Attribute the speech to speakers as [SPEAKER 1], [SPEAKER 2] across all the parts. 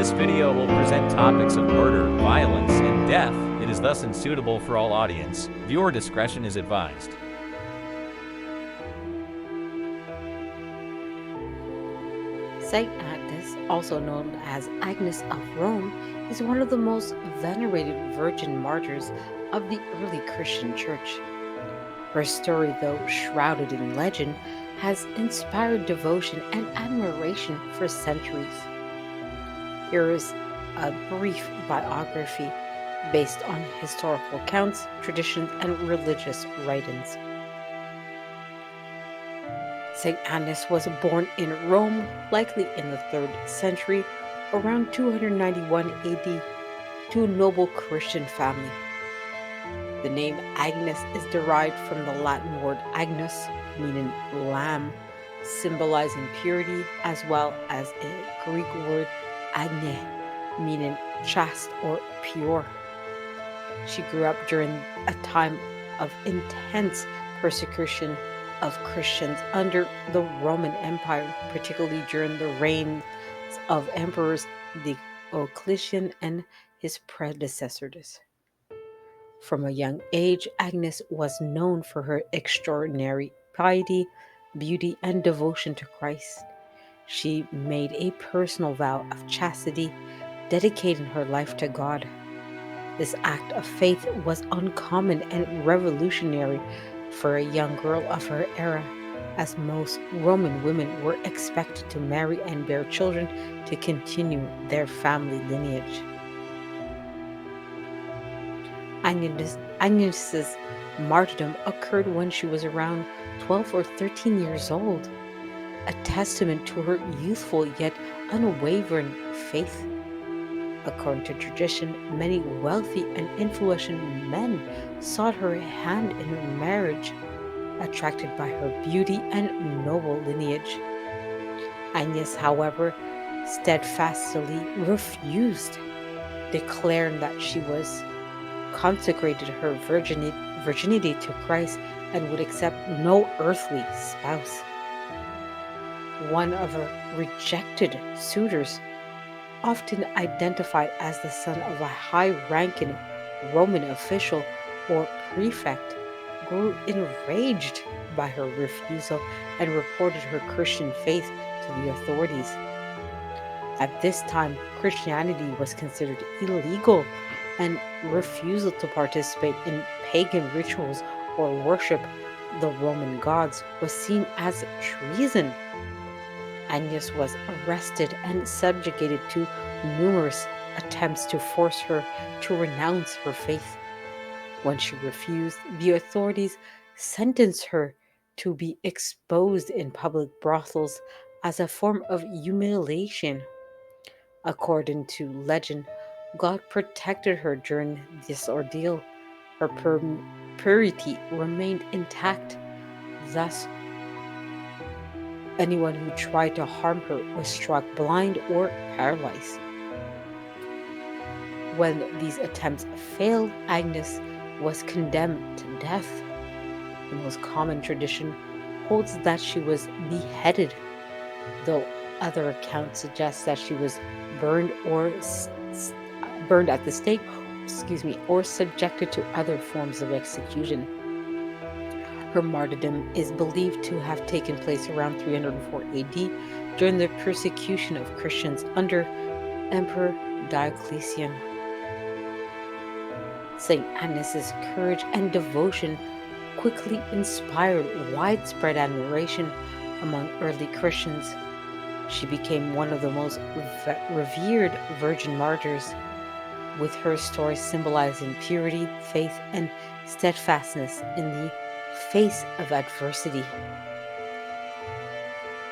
[SPEAKER 1] This video will present topics of murder, violence, and death. It is thus unsuitable for all audience. Viewer discretion is advised.
[SPEAKER 2] Saint Agnes, also known as Agnes of Rome, is one of the most venerated virgin martyrs of the early Christian Church. Her story, though shrouded in legend, has inspired devotion and admiration for centuries. Here is a brief biography based on historical accounts, traditions, and religious writings. St. Agnes was born in Rome, likely in the 3rd century, around 291 AD, to a noble Christian family. The name Agnes is derived from the Latin word agnus, meaning lamb, symbolizing purity, as well as a Greek word agne, meaning chaste or pure. She grew up during a time of intense persecution of Christians under the Roman Empire, particularly during the reigns of emperors Diocletian and his predecessors. From a young age, Agnes was known for her extraordinary piety, beauty, and devotion to Christ. She made a personal vow of chastity, dedicating her life to God. This act of faith was uncommon and revolutionary for a young girl of her era, as most Roman women were expected to marry and bear children to continue their family lineage. Agnes's martyrdom occurred when she was around 12 or 13 years old, a testament to her youthful yet unwavering faith. According to tradition, many wealthy and influential men sought her hand in marriage, attracted by her beauty and noble lineage. Agnes, however, steadfastly refused, declaring that she was consecrated her virginity to Christ and would accept no earthly spouse. One of her rejected suitors, often identified as the son of a high-ranking Roman official or prefect, grew enraged by her refusal and reported her Christian faith to the authorities. At this time, Christianity was considered illegal, and refusal to participate in pagan rituals or worship the Roman gods was seen as treason. Agnes was arrested and subjugated to numerous attempts to force her to renounce her faith. When she refused, the authorities sentenced her to be exposed in public brothels as a form of humiliation. According to legend, God protected her during this ordeal. Her purity remained intact. Thus, anyone who tried to harm her was struck blind or paralyzed. When these attempts failed, Agnes was condemned to death. The most common tradition holds that she was beheaded, though other accounts suggest that she was burned burned at the stake, or subjected to other forms of execution. Her martyrdom is believed to have taken place around 304 AD during the persecution of Christians under Emperor Diocletian. St. Agnes's courage and devotion quickly inspired widespread admiration among early Christians. She became one of the most revered virgin martyrs, with her story symbolizing purity, faith, and steadfastness in the face of adversity.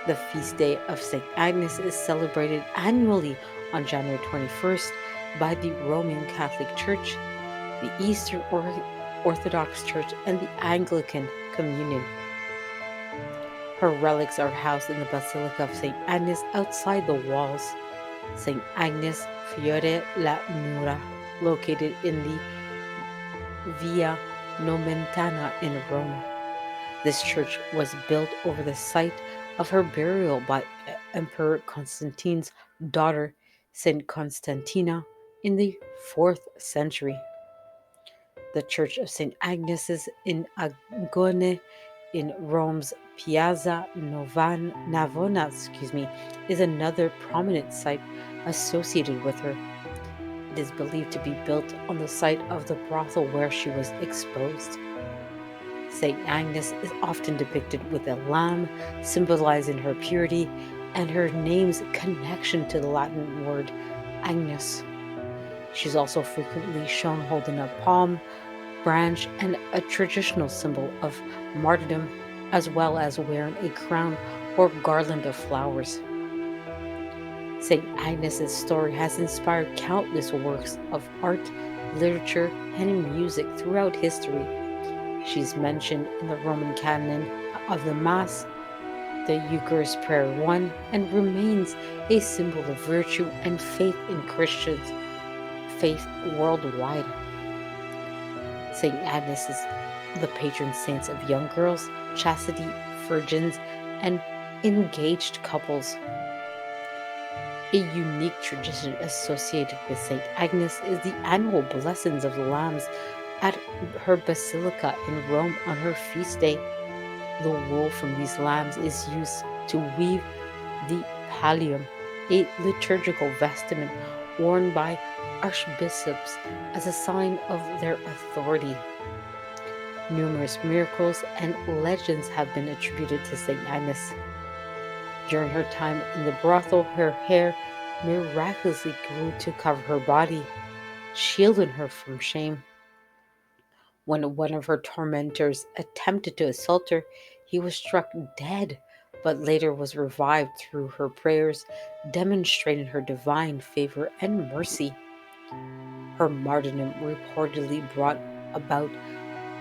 [SPEAKER 2] The feast day of St. Agnes is celebrated annually on January 21st by the Roman Catholic Church, the Eastern Orthodox Church, and the Anglican Communion. Her relics are housed in the Basilica of St. Agnes outside the walls. St. Agnes Fiore la Mura, located in the Via Nomentana in Rome. This church was built over the site of her burial by Emperor Constantine's daughter, Saint Constantina in the 4th century. The Church of St. Agnes in Agone in Rome's Piazza Navona, is another prominent site associated with her. It is believed to be built on the site of the brothel where she was exposed. St. Agnes is often depicted with a lamb, symbolizing her purity and her name's connection to the Latin word Agnus. She's also frequently shown holding a palm branch and a traditional symbol of martyrdom, as well as wearing a crown or garland of flowers. St. Agnes's story has inspired countless works of art, literature, and music throughout history. She's mentioned in the Roman canon of the Mass, the Eucharist Prayer 1, and remains a symbol of virtue and faith in Christians' faith worldwide. St. Agnes is the patron saint of young girls, chastity, virgins, and engaged couples. A unique tradition associated with St. Agnes is the annual blessings of the lambs at her basilica in Rome on her feast day. The wool from these lambs is used to weave the pallium, a liturgical vestment worn by archbishops as a sign of their authority. Numerous miracles and legends have been attributed to St. Agnes. During her time in the brothel, her hair miraculously grew to cover her body, shielding her from shame. When one of her tormentors attempted to assault her, he was struck dead, but later was revived through her prayers, demonstrating her divine favor and mercy. Her martyrdom reportedly brought about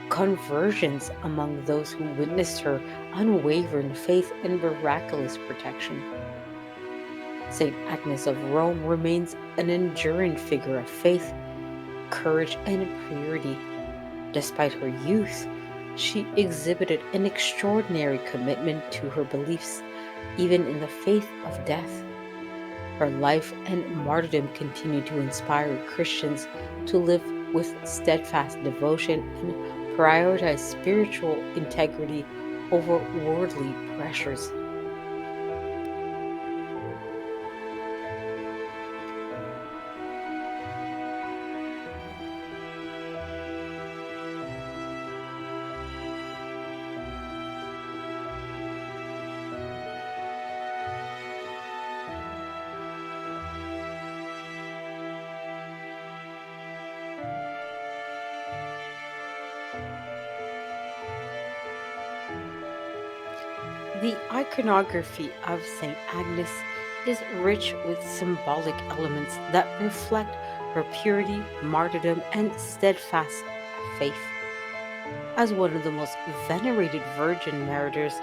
[SPEAKER 2] conversions among those who witnessed her unwavering faith and miraculous protection. St. Agnes of Rome remains an enduring figure of faith, courage, and purity. Despite her youth, she exhibited an extraordinary commitment to her beliefs, even in the face of death. Her life and martyrdom continue to inspire Christians to live with steadfast devotion and prioritize spiritual integrity over worldly pressures. The iconography of St. Agnes is rich with symbolic elements that reflect her purity, martyrdom, and steadfast faith. As one of the most venerated virgin martyrs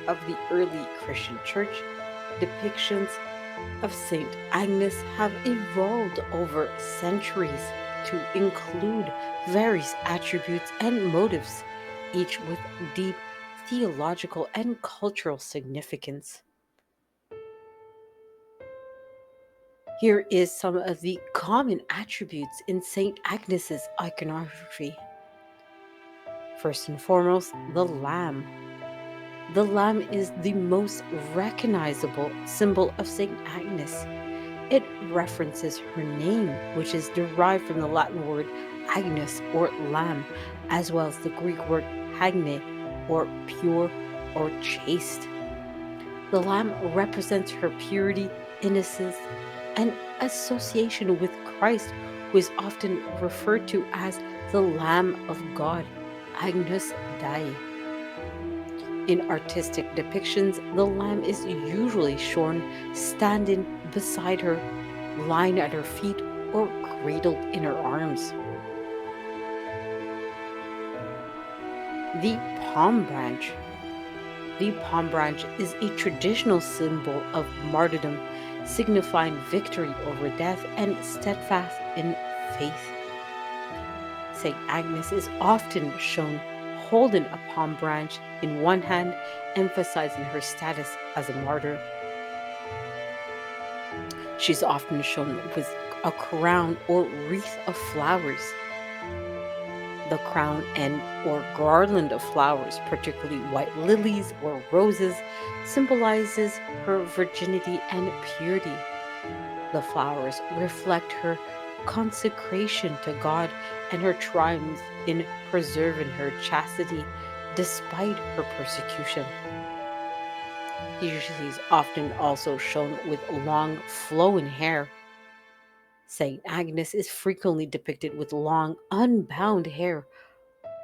[SPEAKER 2] of the early Christian church, depictions of St. Agnes have evolved over centuries to include various attributes and motives, each with deep theological and cultural significance. Here is some of the common attributes in St. Agnes's iconography. First and foremost, the lamb. The lamb is the most recognizable symbol of St. Agnes. It references her name, which is derived from the Latin word Agnes or lamb, as well as the Greek word hagne or pure or chaste. The lamb represents her purity, innocence, and association with Christ, who is often referred to as the Lamb of God, Agnus Dei. In artistic depictions, the lamb is usually shown standing beside her, lying at her feet, or cradled in her arms. The palm branch. The palm branch is a traditional symbol of martyrdom, signifying victory over death and steadfast in faith. St. Agnes is often shown holding a palm branch in one hand, emphasizing her status as a martyr. She's often shown with a crown or wreath of flowers. The crown and or garland of flowers, particularly white lilies or roses, symbolizes her virginity and purity. The flowers reflect her consecration to God and her triumphs in preserving her chastity despite her persecution. She is often also shown with long flowing hair. Saint Agnes is frequently depicted with long, unbound hair,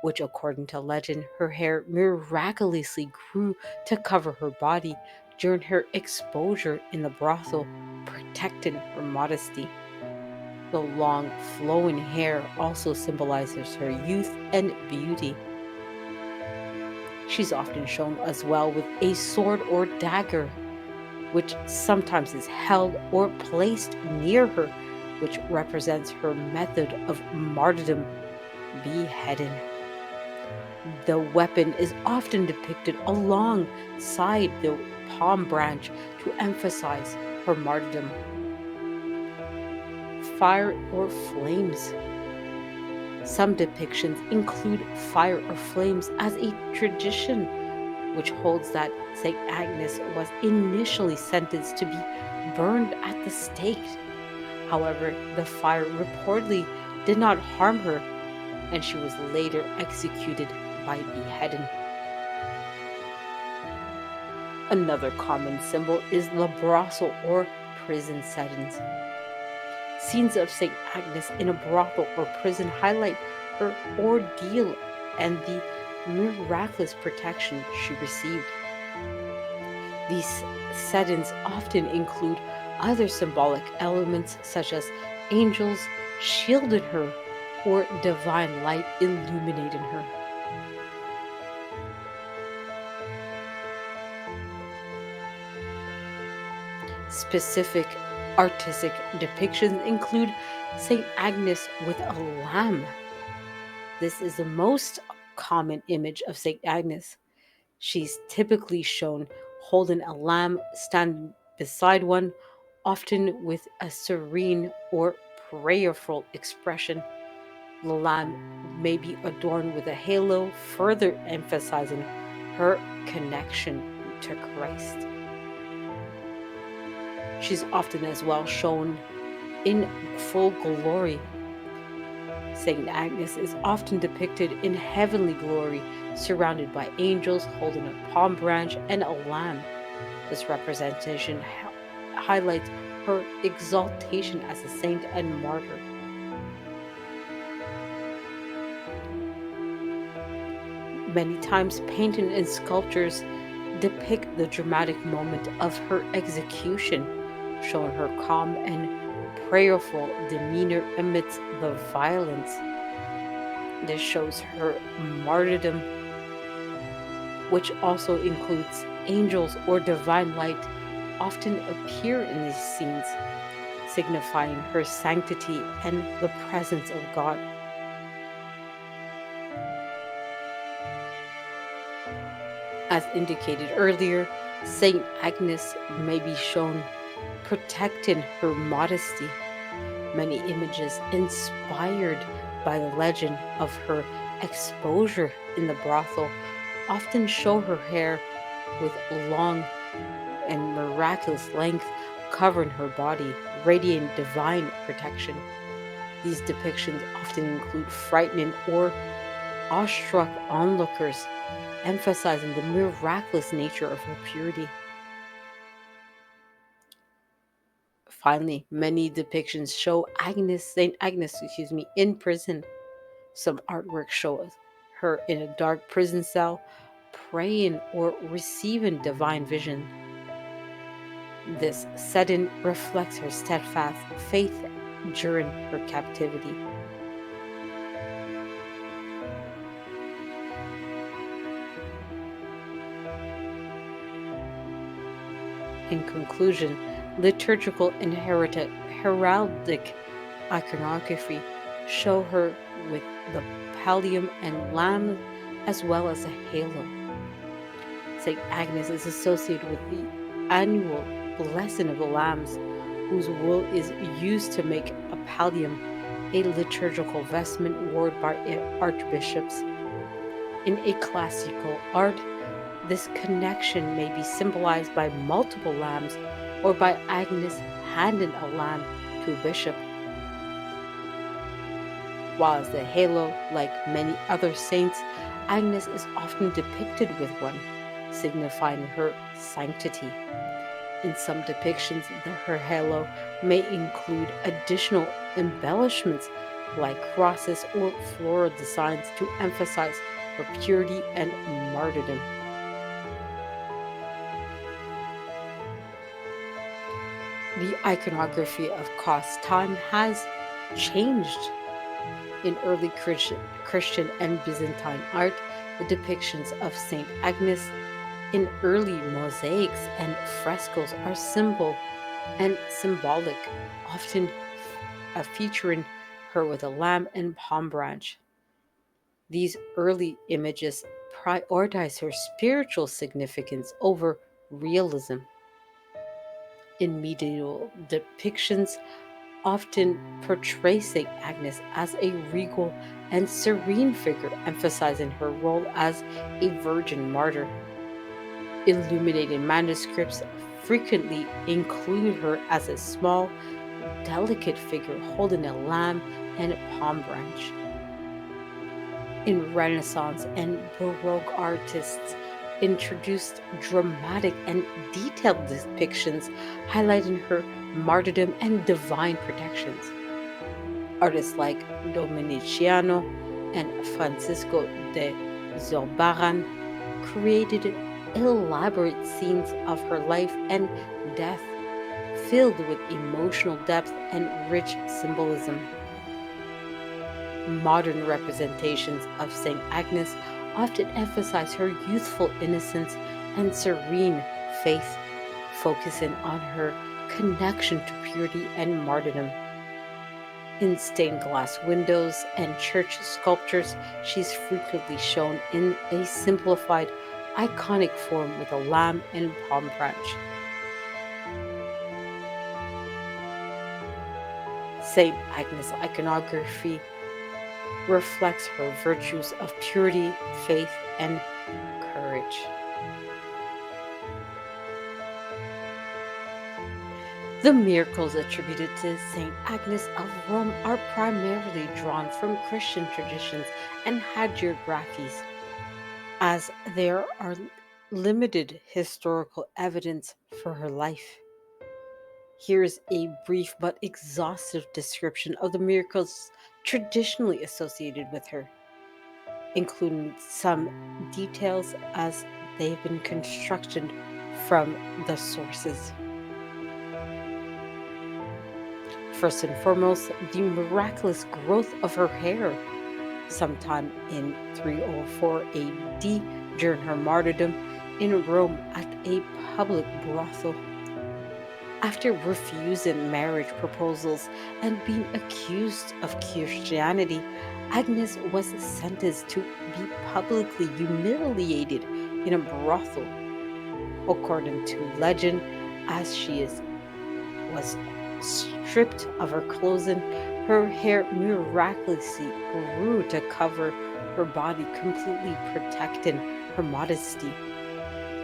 [SPEAKER 2] which, according to legend, her hair miraculously grew to cover her body during her exposure in the brothel, protecting her modesty. The long, flowing hair also symbolizes her youth and beauty. She's often shown as well with a sword or dagger, which sometimes is held or placed near her, which represents her method of martyrdom, beheading. The weapon is often depicted alongside the palm branch to emphasize her martyrdom. Fire or flames. Some depictions include fire or flames as a tradition, which holds that St. Agnes was initially sentenced to be burned at the stake. However, the fire reportedly did not harm her, and she was later executed by beheading. Another common symbol is the brothel or prison settings. Scenes of St. Agnes in a brothel or prison highlight her ordeal and the miraculous protection she received. These settings often include other symbolic elements such as angels shielding her or divine light illuminating her. Specific artistic depictions include St. Agnes with a lamb. This is the most common image of St. Agnes. She's typically shown holding a lamb standing beside one, often with a serene or prayerful expression. The lamb may be adorned with a halo, further emphasizing her connection to Christ. She's often as well shown in full glory. Saint Agnes is often depicted in heavenly glory, surrounded by angels holding a palm branch and a lamb. This representation highlights her exaltation as a saint and martyr. Many times, painting and sculptures depict the dramatic moment of her execution, showing her calm and prayerful demeanor amidst the violence. This shows her martyrdom, which also includes angels or divine light, often appear in these scenes, signifying her sanctity and the presence of God. As indicated earlier, Saint Agnes may be shown protecting her modesty. Many images inspired by the legend of her exposure in the brothel often show her hair with long and miraculous length covering her body, radiating divine protection. These depictions often include frightening or awestruck onlookers, emphasizing the miraculous nature of her purity. Finally, many depictions show Saint Agnes, in prison. Some artwork shows her in a dark prison cell, praying or receiving divine vision. This setting reflects her steadfast faith during her captivity. In conclusion, liturgical and heraldic iconography show her with the pallium and lamb as well as a halo. St. Agnes is associated with the annual blessing of the lambs, whose wool is used to make a pallium, a liturgical vestment worn by archbishops. In a classical art, this connection may be symbolized by multiple lambs or by Agnes handing a lamb to a bishop, while as the halo, like many other saints, Agnes is often depicted with one, signifying her sanctity. In some depictions, her halo may include additional embellishments like crosses or floral designs to emphasize her purity and martyrdom. The iconography of cross time has changed. In early Christian and Byzantine art, the depictions of Saint Agnes in early mosaics and frescoes are and symbolic, often featuring her with a lamb and palm branch. These early images prioritize her spiritual significance over realism. In medieval depictions, often portray St. Agnes as a regal and serene figure, emphasizing her role as a virgin martyr. Illuminated manuscripts frequently include her as a small, delicate figure holding a lamb and a palm branch. In Renaissance and Baroque artists introduced dramatic and detailed depictions highlighting her martyrdom and divine protections. Artists like Dominiciano and Francisco de Zurbarán created elaborate scenes of her life and death filled with emotional depth and rich symbolism. Modern representations of St. Agnes often emphasize her youthful innocence and serene faith, focusing on her connection to purity and martyrdom. In stained glass windows and church sculptures, she's frequently shown in a simplified, iconic form with a lamb and palm branch. St. Agnes' iconography reflects her virtues of purity, faith, and courage. The miracles attributed to St. Agnes of Rome are primarily drawn from Christian traditions and hagiographies, as there are limited historical evidence for her life. Here's a brief but exhaustive description of the miracles traditionally associated with her, including some details as they've been constructed from the sources. First and foremost, the miraculous growth of her hair. Sometime in 304 AD, during her martyrdom in Rome at a public brothel. After refusing marriage proposals and being accused of Christianity, Agnes was sentenced to be publicly humiliated in a brothel. According to legend, as was stripped of her clothing, her hair miraculously grew to cover her body, completely protecting her modesty.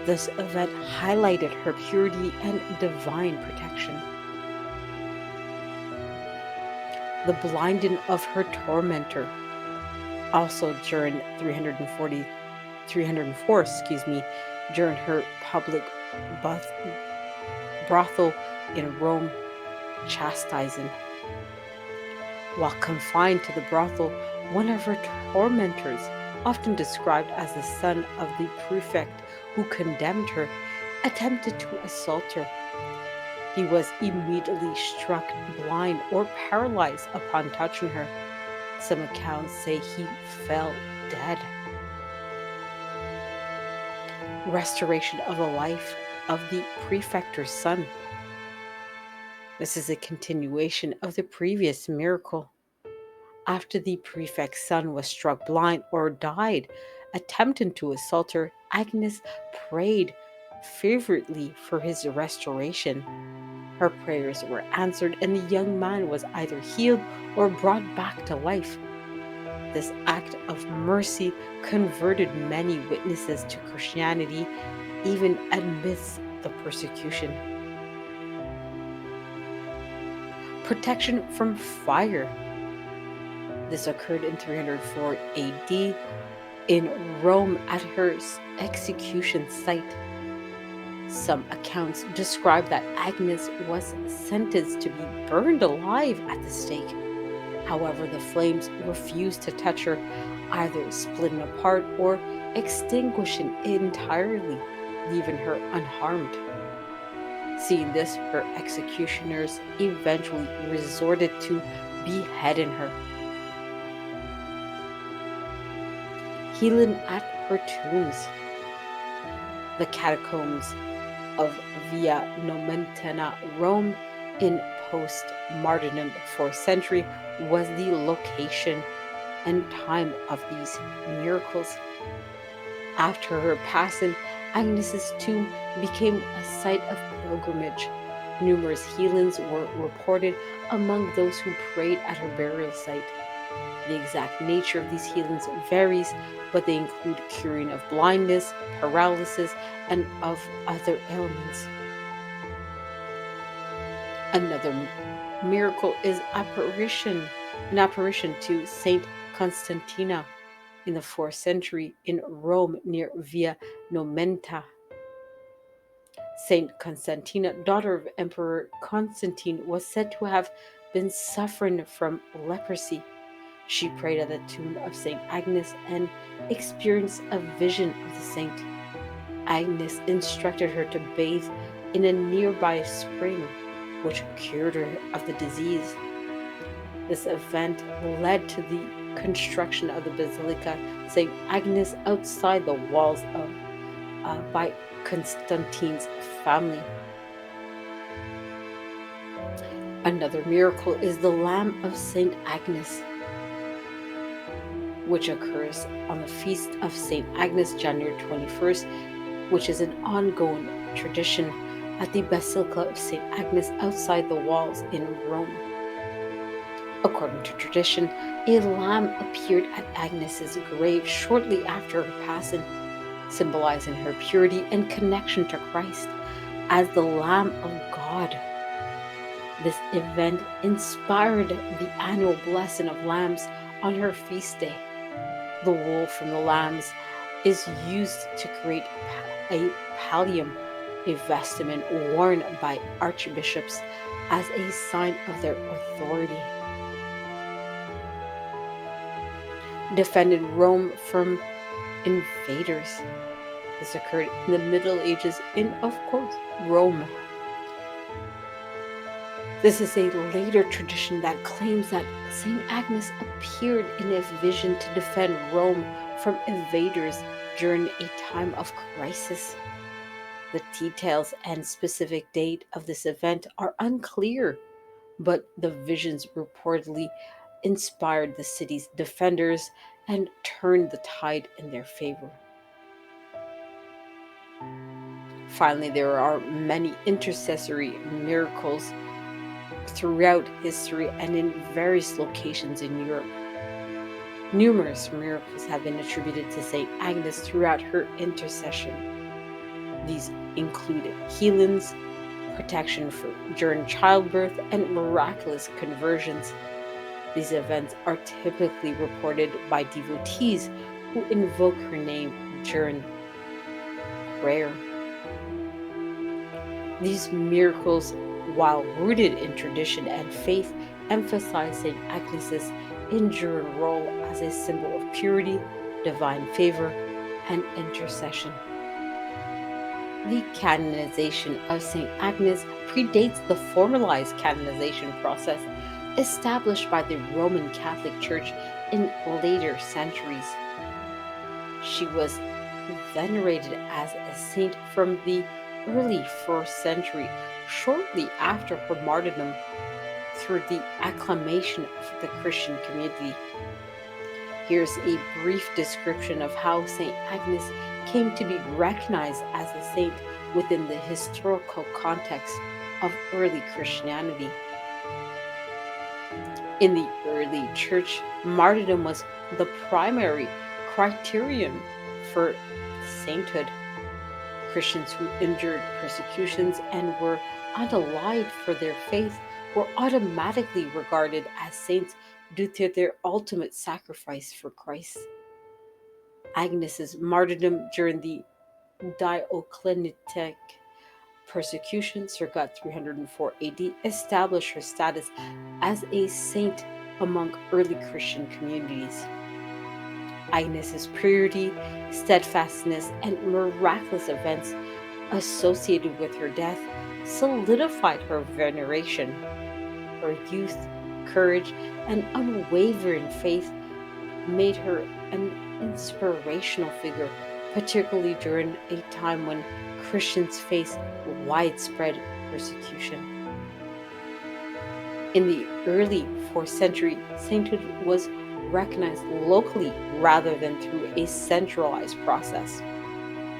[SPEAKER 2] This event highlighted her purity and divine protection. The blinding of her tormentor, also during 304, during her public brothel in Rome, chastising. While confined to the brothel, one of her tormentors, often described as the son of the prefect who condemned her, attempted to assault her. He was immediately struck blind or paralyzed upon touching her. Some accounts say he fell dead. Restoration of the life of the prefector's son. This is a continuation of the previous miracle. After the prefect's son was struck blind or died attempting to assault her, Agnes prayed fervently for his restoration. Her prayers were answered, and the young man was either healed or brought back to life. This act of mercy converted many witnesses to Christianity, even amidst the persecution. Protection from fire. This occurred in 304 AD in Rome at her execution site. Some accounts describe that Agnes was sentenced to be burned alive at the stake. However, the flames refused to touch her, either splitting apart or extinguishing entirely, leaving her unharmed. Seeing this, her executioners eventually resorted to beheading her. Healing at her tombs. The catacombs of Via Nomentana, Rome, in post-martyrdom 4th century, was the location and time of these miracles. After her passing, Agnes's tomb became a site of pilgrimage. Numerous healings were reported among those who prayed at her burial site. The exact nature of these healings varies, but they include curing of blindness, paralysis, and of other ailments. Another miracle is an apparition to Saint Constantina in the 4th century in Rome near Via Nomenta. Saint Constantina, daughter of Emperor Constantine, was said to have been suffering from leprosy. She prayed at the tomb of Saint Agnes and experienced a vision of the saint. Agnes instructed her to bathe in a nearby spring, which cured her of the disease. This event led to the construction of the Basilica St. Agnes outside the walls by Constantine's family. Another miracle is the Lamb of St. Agnes, which occurs on the feast of St. Agnes, January 21st, which is an ongoing tradition at the Basilica of St. Agnes outside the walls in Rome. According to tradition, a lamb appeared at Agnes's grave shortly after her passing, symbolizing her purity and connection to Christ as the Lamb of God. This event inspired the annual blessing of lambs on her feast day. The wool from the lambs is used to create a pallium, a vestment worn by archbishops as a sign of their authority. Defended Rome from invaders. This occurred in the Middle Ages in, of course, Rome. This is a later tradition that claims that St. Agnes appeared in a vision to defend Rome from invaders during a time of crisis. The details and specific date of this event are unclear, but the visions reportedly inspired the city's defenders and turned the tide in their favor. Finally, there are many intercessory miracles throughout history and in various locations in Europe. Numerous miracles have been attributed to St. Agnes throughout her intercession. These include healings, protection during childbirth, and miraculous conversions. These events are typically reported by devotees who invoke her name during prayer. These miracles, while rooted in tradition and faith, emphasize St. Agnes's enduring role as a symbol of purity, divine favor, and intercession. The canonization of St. Agnes predates the formalized canonization process established by the Roman Catholic Church in later centuries. She was venerated as a saint from the early 1st century, shortly after her martyrdom, through the acclamation of the Christian community. Here's a brief description of how St. Agnes came to be recognized as a saint within the historical context. of early Christianity. In the early church, martyrdom was the primary criterion for sainthood. Christians who endured persecutions and were unallied for their faith were automatically regarded as saints due to their ultimate sacrifice for Christ. Agnes's martyrdom during the Diocletianic persecution circa 304 AD established her status as a saint among early Christian communities. Agnes's purity, steadfastness, and miraculous events associated with her death solidified her veneration. Her youth, courage, and unwavering faith made her an inspirational figure, particularly during a time when Christians faced widespread persecution. In the early 4th century, sainthood was recognized locally rather than through a centralized process.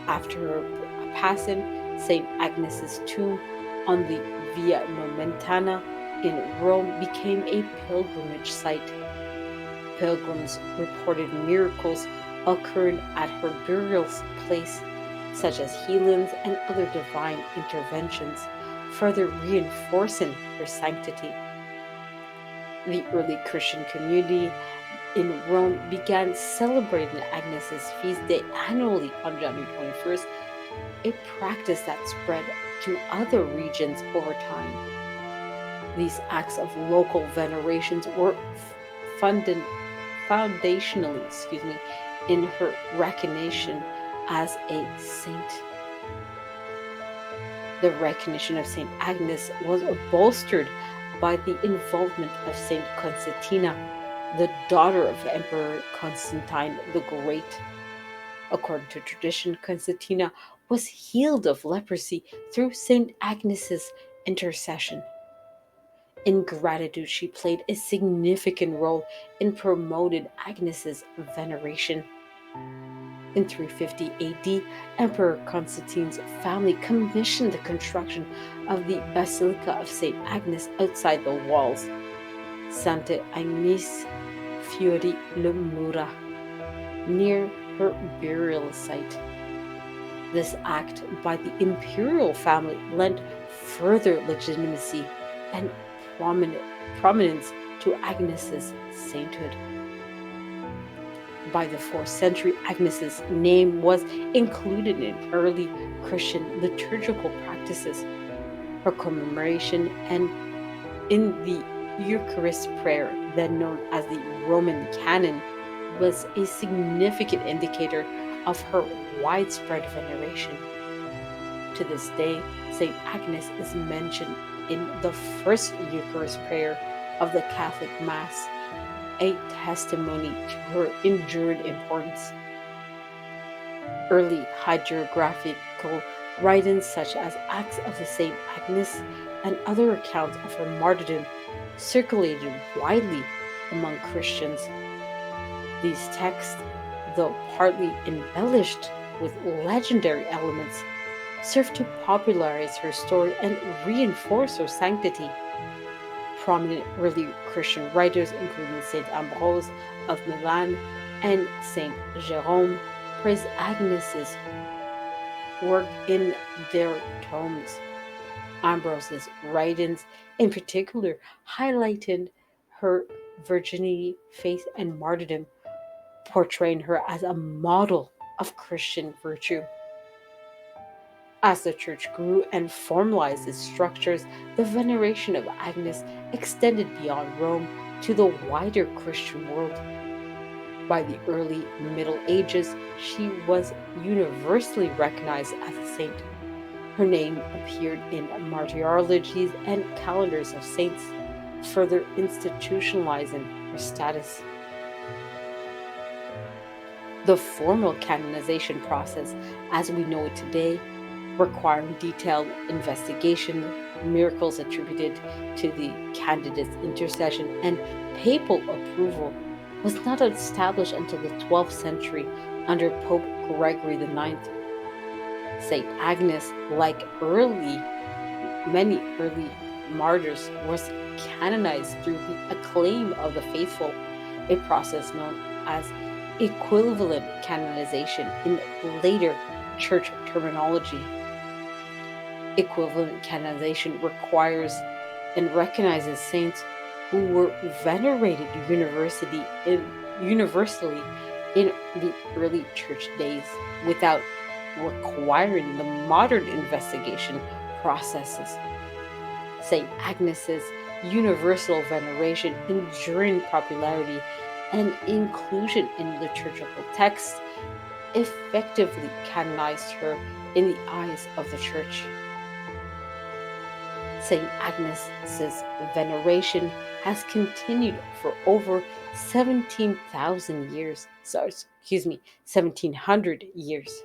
[SPEAKER 2] After her passing, St. Agnes's tomb on the Via Nomentana in Rome became a pilgrimage site. Pilgrims reported miracles occurring at her burial place, such as healings and other divine interventions, further reinforcing her sanctity. The early Christian community in Rome began celebrating Agnes's feast day annually on January 21st, a practice that spread to other regions over time. These acts of local venerations were funded foundationally, in her recognition as a saint. The recognition of Saint Agnes was bolstered by the involvement of Saint Constantina, the daughter of Emperor Constantine the Great. According to tradition, Constantina was healed of leprosy through Saint Agnes's intercession. In gratitude, she played a significant role in promoting Agnes's veneration. In 350 AD, Emperor Constantine's family commissioned the construction of the Basilica of St. Agnes outside the walls, Santa Agnes Fiori le Mura, near her burial site. This act by the imperial family lent further legitimacy and prominence to Agnes's sainthood. By the 4th century, Agnes's name was included in early Christian liturgical practices. Her commemoration and in the Eucharist prayer, then known as the Roman Canon, was a significant indicator of her widespread veneration. To this day, St. Agnes is mentioned in the first Eucharist prayer of the Catholic Mass, a testimony to her enduring importance. Early hagiographical writings such as Acts of the Saint Agnes and other accounts of her martyrdom circulated widely among Christians. These texts, though partly embellished with legendary elements, served to popularize her story and reinforce her sanctity. Prominent early Christian writers, including Saint Ambrose of Milan and Saint Jerome, praise Agnes's work in their tomes. Ambrose's writings, in particular, highlighted her virginity, faith, and martyrdom, portraying her as a model of Christian virtue. As the church grew and formalized its structures, the veneration of Agnes extended beyond Rome to the wider Christian world. By the early Middle Ages, she was universally recognized as a saint. Her name appeared in martyrologies and calendars of saints, further institutionalizing her status. The formal canonization process, as we know it today, requiring detailed investigation, miracles attributed to the candidate's intercession, and papal approval, was not established until the 12th century under Pope Gregory IX. St. Agnes, like early many early martyrs was canonized through the acclaim of the faithful, a process known as equivalent canonization in later church terminology. Equivalent canonization requires and recognizes saints who were venerated universally in the early church days without requiring the modern investigation processes. St. Agnes's universal veneration, enduring popularity, and inclusion in liturgical texts effectively canonized her in the eyes of the Church. St. Agnes's veneration has continued for over 17,000 years. 1700 years.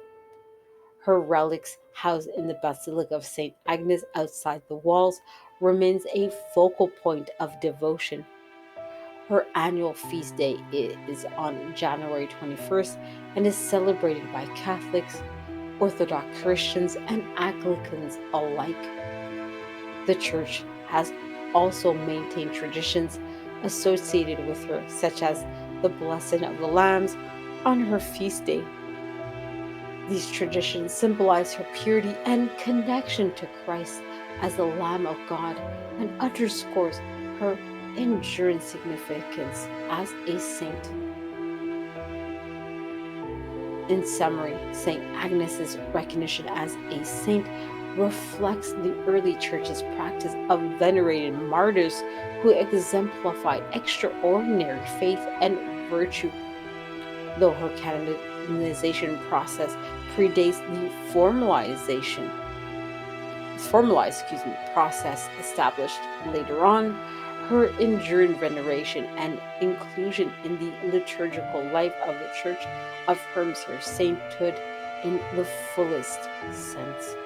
[SPEAKER 2] Her relics, housed in the Basilica of St. Agnes outside the walls, remains a focal point of devotion. Her annual feast day is on January 21st and is celebrated by Catholics, Orthodox Christians, and Anglicans alike. The Church has also maintained traditions associated with her, such as the blessing of the lambs on her feast day. These traditions symbolize her purity and connection to Christ as the Lamb of God and underscores her enduring significance as a saint. In summary, St. Agnes's recognition as a saint reflects the early church's practice of venerating martyrs who exemplified extraordinary faith and virtue. Though her canonization process predates the process established later on, her enduring veneration and inclusion in the liturgical life of the Church affirms her sainthood in the fullest sense.